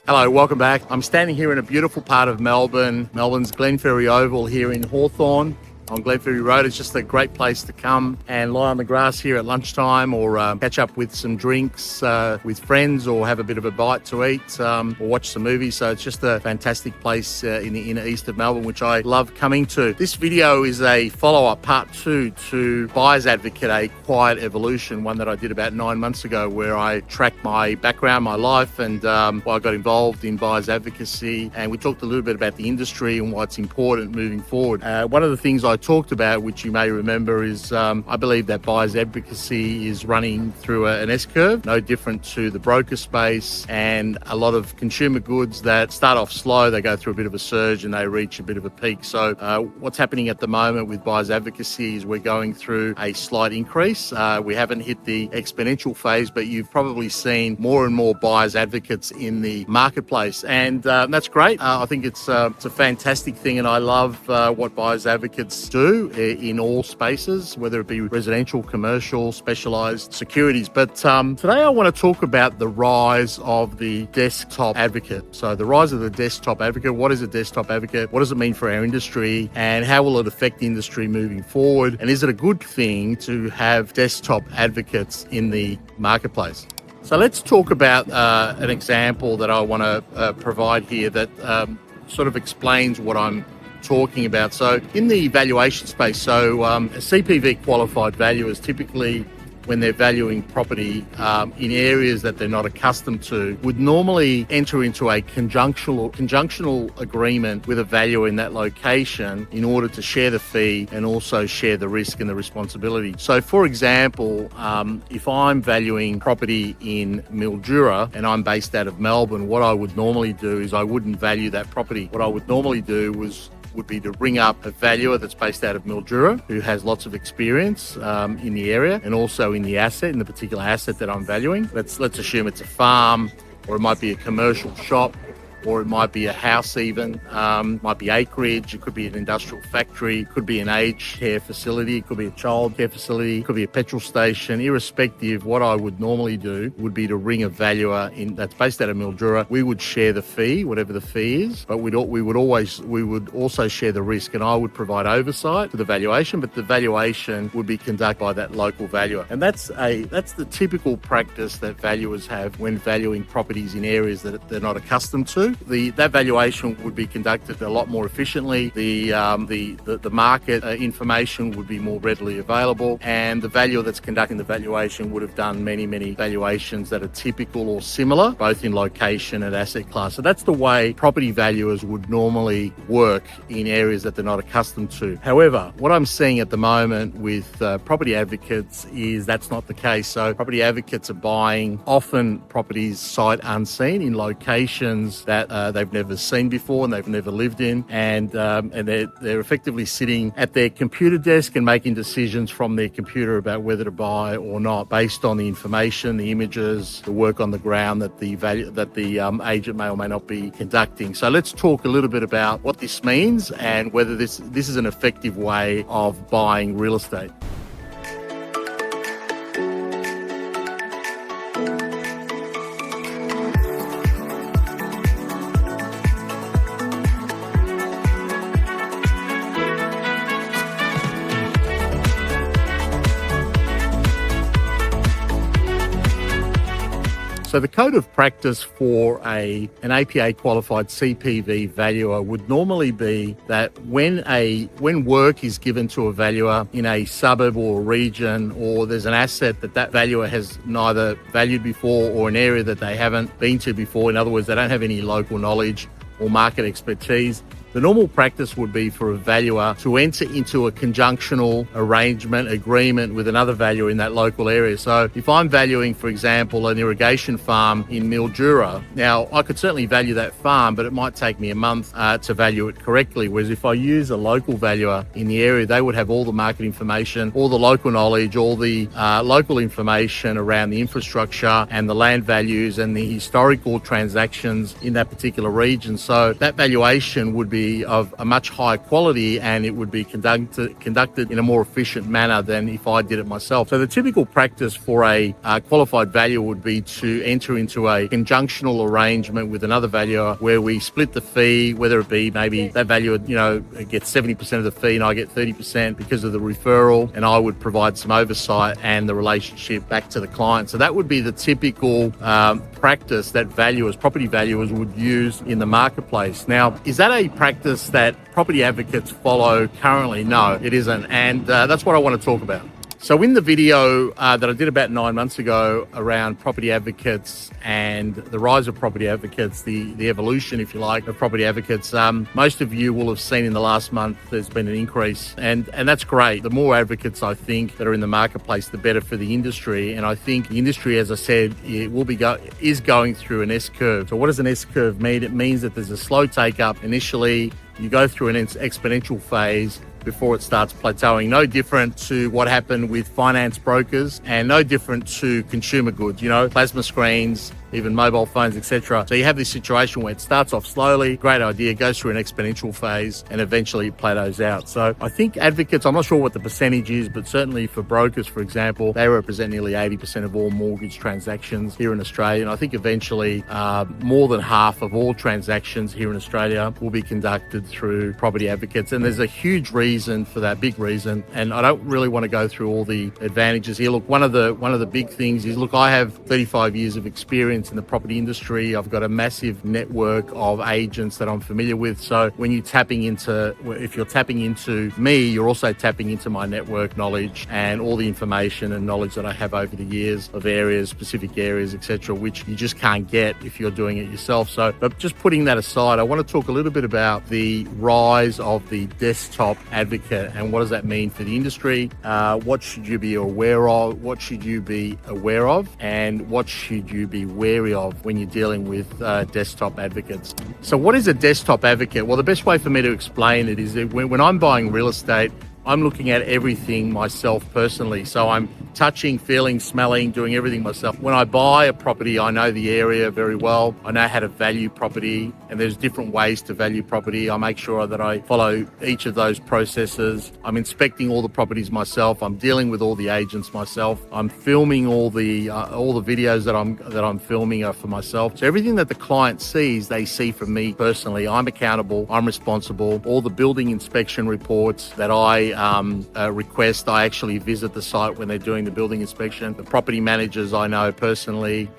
Hello, welcome back. I'm standing here in a beautiful part of Melbourne, Melbourne's Glenferrie Oval here in Hawthorn. On Glenferrie Road. It's just a great place to come and lie on the grass here at lunchtime, or catch up with some drinks with friends, or have a bit of a bite to eat, or watch some movies. So it's just a fantastic place in the inner east of Melbourne, which I love coming to. This video is a follow-up, part 2 to Buyer's Advocate, a quiet evolution, one that I did about 9 months ago, where I tracked my background, my life, and I got involved in Buyer's Advocacy, and we talked a little bit about the industry and why it's important moving forward. One of the things I talked about, which you may remember, is I believe that Buyer's Advocacy is running through an S-curve, no different to the broker space, and a lot of consumer goods that start off slow, they go through a bit of a surge and they reach a bit of a peak. So what's happening at the moment with Buyer's Advocacy is we're going through a slight increase. We haven't hit the exponential phase, but you've probably seen more and more buyer's advocates in the marketplace, and that's great. I think it's a fantastic thing, and I love what buyer's advocates do in all spaces, whether it be residential, commercial, specialized securities. But today I want to talk about the rise of the desktop advocate. So the rise of the desktop advocate. What is a desktop advocate? What does it mean for our industry? And how will it affect the industry moving forward? And is it a good thing to have desktop advocates in the marketplace? So let's talk about an example that I want to provide here that sort of explains what I'm talking about. So in the valuation space, so CPV qualified valuers typically, when they're valuing property in areas that they're not accustomed to, would normally enter into a conjunctional agreement with a valuer in that location in order to share the fee and also share the risk and the responsibility. So for example, if I'm valuing property in Mildura and I'm based out of Melbourne, what I would normally do is I wouldn't value that property. What I would normally do would be to ring up a valuer that's based out of Mildura, who has lots of experience in the area and also in the asset, in the particular asset that I'm valuing. Let's assume it's a farm, or it might be a commercial shop, or it might be a house even, might be acreage, it could be an industrial factory, it could be an aged care facility, it could be a child care facility, it could be a petrol station. Irrespective, what I would normally do would be to ring a valuer that's based out of Mildura. We would share the fee, whatever the fee is, but we would also share the risk, and I would provide oversight to the valuation, but the valuation would be conducted by that local valuer. And that's the typical practice that valuers have when valuing properties in areas that they're not accustomed to. That valuation would be conducted a lot more efficiently. The market information would be more readily available, and the valuer that's conducting the valuation would have done many valuations that are typical or similar, both in location and asset class. So that's the way property valuers would normally work in areas that they're not accustomed to. However, what I'm seeing at the moment with property advocates is that's not the case. So property advocates are buying often properties sight unseen in locations that they've never seen before and they've never lived in, and they're effectively sitting at their computer desk and making decisions from their computer about whether to buy or not, based on the information, the images, the work on the ground that the agent may or may not be conducting. So let's talk a little bit about what this means and whether this is an effective way of buying real estate. So the code of practice for an APA qualified CPV valuer would normally be that when work is given to a valuer in a suburb or a region, or there's an asset that valuer has neither valued before, or an area that they haven't been to before, in other words, they don't have any local knowledge or market expertise, the normal practice would be for a valuer to enter into a conjunctional arrangement, agreement with another valuer in that local area. So if I'm valuing, for example, an irrigation farm in Mildura, now I could certainly value that farm, but it might take me a month to value it correctly. Whereas if I use a local valuer in the area, they would have all the market information, all the local knowledge, all the local information around the infrastructure and the land values and the historical transactions in that particular region. So that valuation would be be of a much higher quality, and it would be conducted in a more efficient manner than if I did it myself. So the typical practice for a qualified valuer would be to enter into a conjunctional arrangement with another valuer where we split the fee, whether it be maybe that valuer, gets 70% of the fee and I get 30% because of the referral, and I would provide some oversight and the relationship back to the client. So that would be the typical practice that property valuers would use in the marketplace. Now, is that a practice that property advocates follow currently? No, it isn't. And that's what I want to talk about. So in the video that I did about 9 months ago around property advocates and the rise of property advocates, the evolution, if you like, of property advocates, most of you will have seen in the last month there's been an increase, and that's great. The more advocates, I think, that are in the marketplace, the better for the industry. And I think the industry, as I said, is going through an S-curve. So what does an S-curve mean? It means that there's a slow take-up initially. You go through an exponential phase before it starts plateauing. No different to what happened with finance brokers, and no different to consumer goods, plasma screens, even mobile phones, etc. So you have this situation where it starts off slowly, great idea, goes through an exponential phase, and eventually it plateaus out. So I think advocates, I'm not sure what the percentage is, but certainly for brokers, for example, they represent nearly 80% of all mortgage transactions here in Australia. And I think eventually more than half of all transactions here in Australia will be conducted through property advocates. And there's a huge reason for that, big reason. And I don't really want to go through all the advantages here. Look, one of the big things is, I have 35 years of experience in the property industry. I've got a massive network of agents that I'm familiar with. So when if you're tapping into me, you're also tapping into my network knowledge and all the information and knowledge that I have over the years of specific areas, etc., which you just can't get if you're doing it yourself. So, but just putting that aside, I want to talk a little bit about the rise of the desktop advocate and what does that mean for the industry. What should you be aware of? What should you be aware of? And what should you be wary of when you're dealing with desktop advocates? So what is a desktop advocate? Well, the best way for me to explain it is that when I'm buying real estate, I'm looking at everything myself personally. So I'm touching, feeling, smelling, doing everything myself. When I buy a property, I know the area very well. I know how to value property, and there's different ways to value property. I make sure that I follow each of those processes. I'm inspecting all the properties myself. I'm dealing with all the agents myself. I'm filming all the videos that I'm filming are for myself. So everything that the client sees, they see from me personally. I'm accountable. I'm responsible. All the building inspection reports that I request, I actually visit the site when they're doing the building inspection. The property managers I know personally.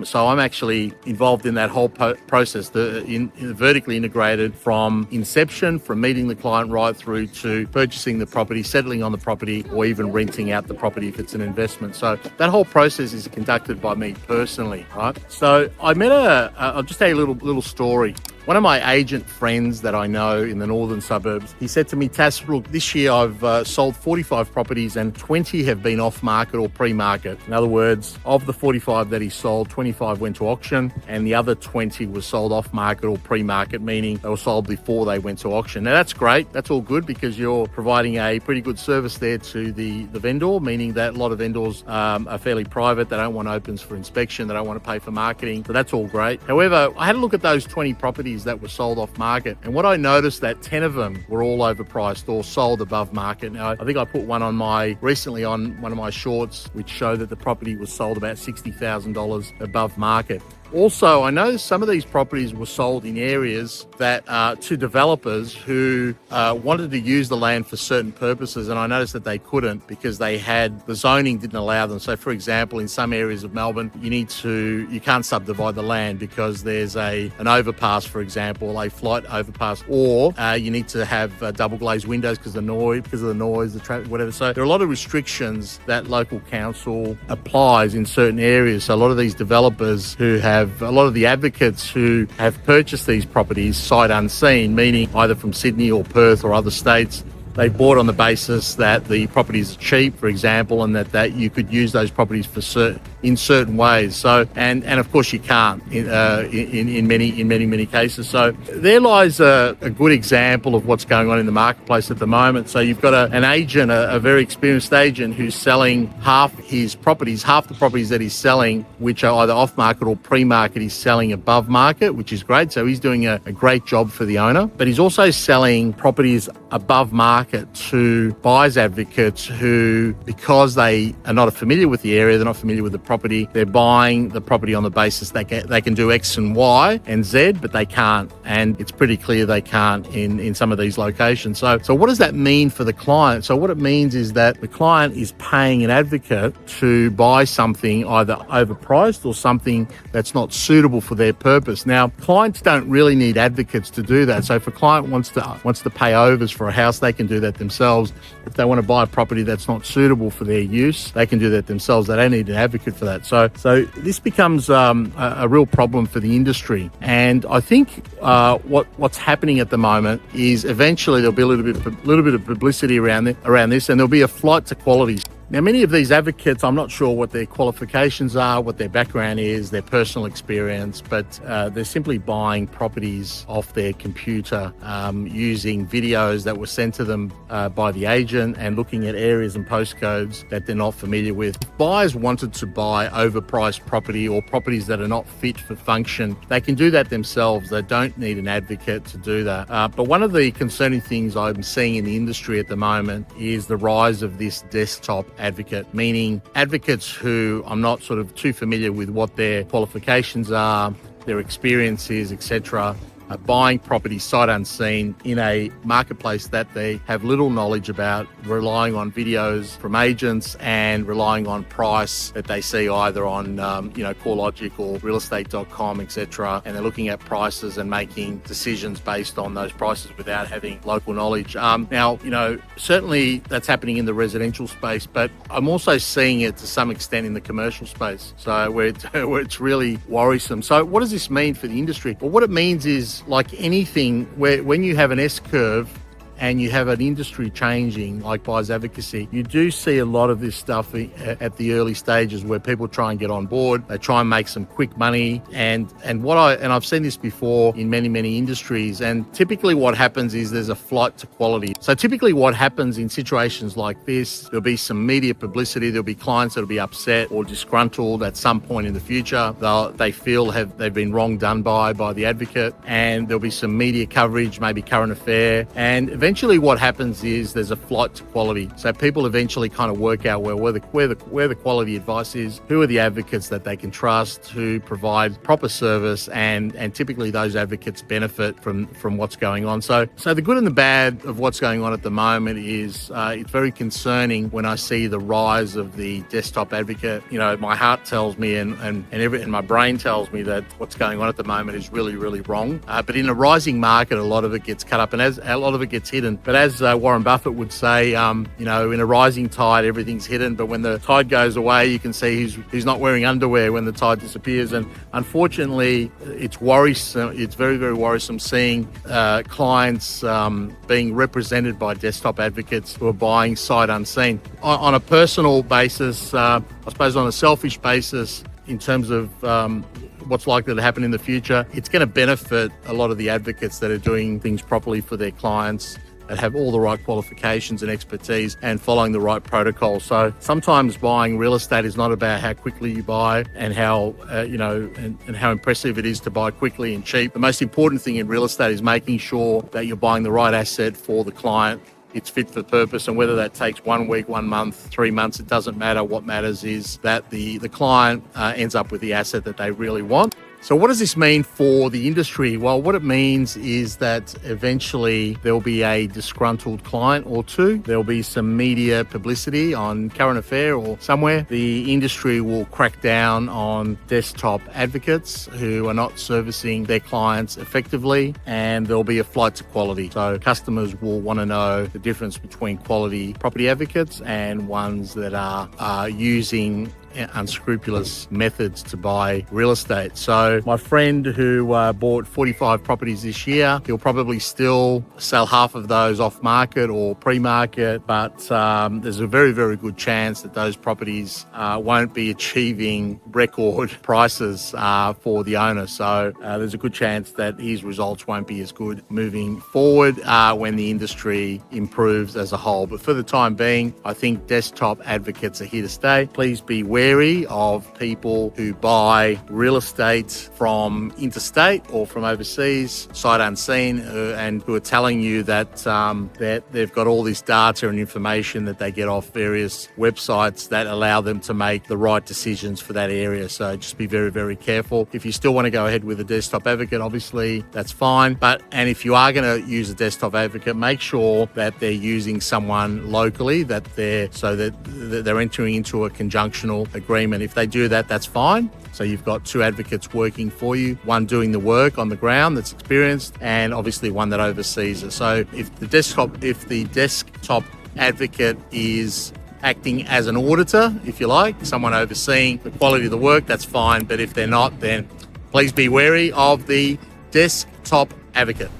So I'm actually involved in that whole process, vertically integrated from inception, from meeting the client right through to purchasing the property, settling on the property, or even renting out the property if it's an investment. So that whole process is conducted by me personally, right? So I met I'll just tell you a little story. One of my agent friends that I know in the northern suburbs, he said to me, Tass, look, this year I've sold 45 properties and 20 have been off market or pre-market. In other words, of the 45 that he sold, 25 went to auction and the other 20 was sold off market or pre-market, meaning they were sold before they went to auction. Now that's great. That's all good because you're providing a pretty good service there to the vendor, meaning that a lot of vendors are fairly private. They don't want opens for inspection. They don't want to pay for marketing. So that's all great. However, I had a look at those 20 properties that were sold off market, and what I noticed that 10 of them were all overpriced or sold above market. Now, I think I put recently on one of my shorts, which showed that the property was sold about $60,000 above market. Also, I noticed some of these properties were sold in areas that to developers who wanted to use the land for certain purposes, and I noticed that they couldn't because the zoning didn't allow them. So, for example, in some areas of Melbourne, you can't subdivide the land because there's an overpass, for example, a flight overpass, or you need to have double glazed windows because of the noise, the traffic, whatever. So there are a lot of restrictions that local council applies in certain areas. So a lot of these developers a lot of the advocates who have purchased these properties sight unseen, meaning either from Sydney or Perth or other states, they bought on the basis that the properties are cheap, for example, and that you could use those properties for in certain ways. So, and of course you can't in many cases. So there lies a good example of what's going on in the marketplace at the moment. So you've got an agent, a very experienced agent, who's selling half the properties that he's selling, which are either off market or pre-market, he's selling above market, which is great. So he's doing a great job for the owner, but he's also selling properties above market to buyers advocates who, because they are not familiar with the area, they're not familiar with the property, they're buying the property on the basis they can do X and Y and Z, but they can't. And it's pretty clear they can't in some of these locations. So what does that mean for the client? So what it means is that the client is paying an advocate to buy something either overpriced or something that's not suitable for their purpose. Now, clients don't really need advocates to do that. So if a client wants to pay overs for a house, they can do that themselves. If they want to buy a property that's not suitable for their use, they can do that themselves. They don't need an advocate for that. So this becomes a real problem for the industry. And I think what's happening at the moment is eventually there'll be a little bit of publicity around this, and there'll be a flight to quality. Now, many of these advocates, I'm not sure what their qualifications are, what their background is, their personal experience, but they're simply buying properties off their computer using videos that were sent to them by the agent and looking at areas and postcodes that they're not familiar with. If buyers wanted to buy overpriced property or properties that are not fit for function, they can do that themselves. They don't need an advocate to do that. But one of the concerning things I'm seeing in the industry at the moment is the rise of this desktop advocate, meaning advocates who I'm not sort of too familiar with what their qualifications are, their experiences, etc., are buying property sight unseen in a marketplace that they have little knowledge about, relying on videos from agents and relying on price that they see either on CoreLogic or realestate.com, etc. And they're looking at prices and making decisions based on those prices without having local knowledge. Now, certainly that's happening in the residential space, but I'm also seeing it to some extent in the commercial space. So where it's really worrisome. So what does this mean for the industry? Well, what it means is, like anything, when you have an S-curve and you have an industry changing like buyers advocacy, you do see a lot of this stuff at the early stages where people try and get on board. They try and make some quick money, and I've seen this before in many industries. And typically what happens is there's a flight to quality. So typically what happens in situations like this, there'll be some media publicity. There'll be clients that'll be upset or disgruntled at some point in the future. They feel they've been wrong done by the advocate, and there'll be some media coverage, maybe current affair, and eventually what happens is there's a flight to quality. So people eventually kind of work out where the quality advice is, who are the advocates that they can trust, who provide proper service, and typically those advocates benefit from what's going on. So the good and the bad of what's going on at the moment is it's very concerning when I see the rise of the desktop advocate. My heart tells me and my brain tells me that what's going on at the moment is really wrong. But in a rising market, a lot of it gets cut up, and as a lot of it gets hidden. But as Warren Buffett would say, in a rising tide, everything's hidden. But when the tide goes away, you can see he's not wearing underwear when the tide disappears. And unfortunately, it's worrisome. It's very worrisome seeing clients being represented by desktop advocates who are buying sight unseen. On a personal basis, I suppose on a selfish basis, in terms of what's likely to happen in the future, it's going to benefit a lot of the advocates that are doing things properly for their clients, that have all the right qualifications and expertise and following the right protocol. So sometimes buying real estate is not about how quickly you buy and how and how impressive it is to buy quickly and cheap. The most important thing in real estate is making sure that you're buying the right asset for the client. It's fit for purpose, and whether that takes 1 week, 1 month, 3 months, it doesn't matter. What matters is that the client ends up with the asset that they really want. So what does this mean for the industry? Well, what it means is that eventually there'll be a disgruntled client or two. There'll be some media publicity on current affair or somewhere. The industry will crack down on desktop advocates who are not servicing their clients effectively, and there'll be a flight to quality. So customers will want to know the difference between quality property advocates and ones that are using unscrupulous methods to buy real estate. So my friend who bought 45 properties this year, he'll probably still sell half of those off market or pre-market, but there's a very, very good chance that those properties won't be achieving record prices for the owner. So there's a good chance that his results won't be as good moving forward when the industry improves as a whole. But for the time being, I think desktop advocates are here to stay. Please be wary of people who buy real estate from interstate or from overseas, sight unseen, and who are telling you that that they've got all this data and information that they get off various websites that allow them to make the right decisions for that area. So just be very, very careful. If you still want to go ahead with a desktop advocate, obviously that's fine. And if you are going to use a desktop advocate, make sure that they're using someone locally, that they're entering into a conjunctional agreement. If they do that, that's fine. So you've got two advocates working for you, one doing the work on the ground that's experienced, and obviously one that oversees it. So if the desktop advocate is acting as an auditor, if you like, someone overseeing the quality of the work, that's fine. But if they're not, then please be wary of the desktop advocate.